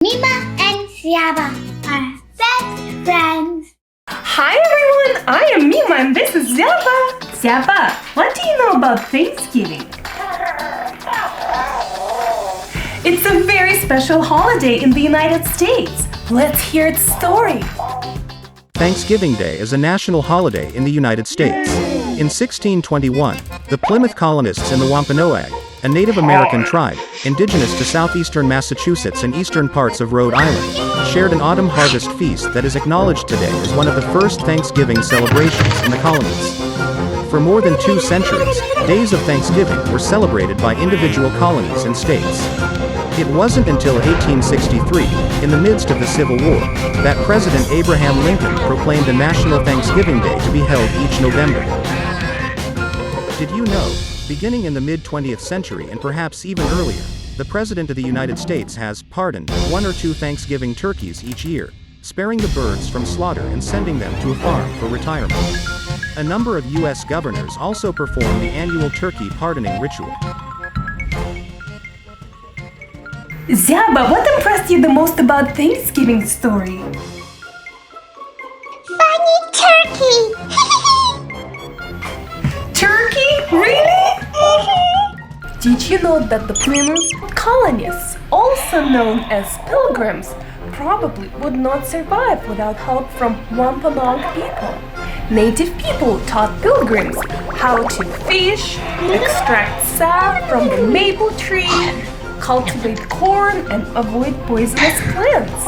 Mima and Zyaba are best friends. Hi everyone, I am Mima and this is Zyaba. Zyaba, what do you know about Thanksgiving? It's a very special holiday in the United States. Let's hear its story. Thanksgiving Day is a national holiday in the United States. In 1621, the Plymouth colonists in the Wampanoag, a Native American tribe, indigenous to southeastern Massachusetts and eastern parts of Rhode Island, shared an autumn harvest feast that is acknowledged today as one of the first Thanksgiving celebrations in the colonies. For more than 2 centuries, days of Thanksgiving were celebrated by individual colonies and states. It wasn't until 1863, in the midst of the Civil War, that President Abraham Lincoln proclaimed a National Thanksgiving Day to be held each November. Did you know, beginning in the mid-20th century and perhaps even earlier, the President of the United States has pardoned 1 or 2 Thanksgiving turkeys each year, sparing the birds from slaughter and sending them to a farm for retirement. A number of U.S. governors also perform the annual turkey pardoning ritual. Zyaba, what impressed you the most about Thanksgiving story? Funny turkey! Turkey? Really? Did you know that the Plymouth colonists, also known as pilgrims, probably would not survive without help from Wampanoag people? Native people taught pilgrims how to fish, extract sap from the maple tree, cultivate corn, and avoid poisonous plants.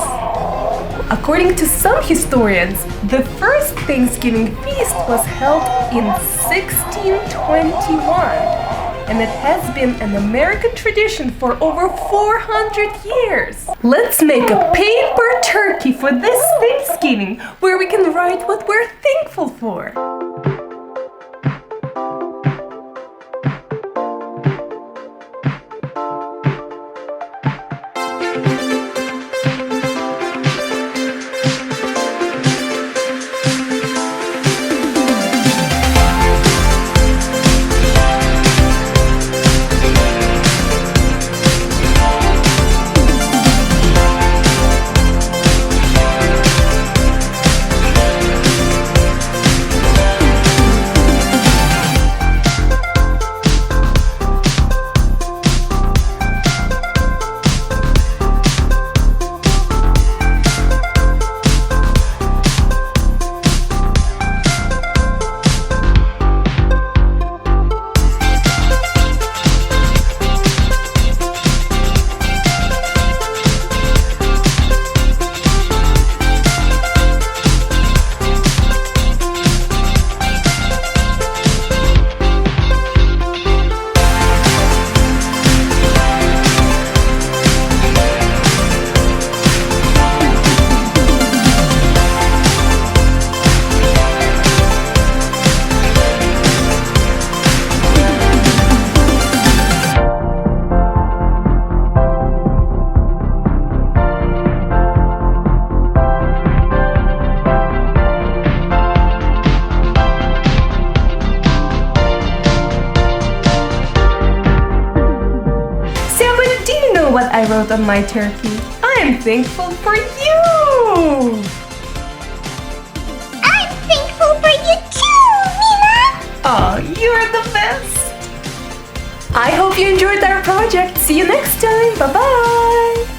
According to some historians, the first Thanksgiving feast was held in 1621, and it has been an American tradition for over 400 years. Let's make a paper turkey for this Thanksgiving, where we can write what we're thankful for. What I wrote on my turkey. I am thankful for you! I'm thankful for you too, Mima! Oh, you're the best! I hope you enjoyed our project. See you next time. Bye-bye!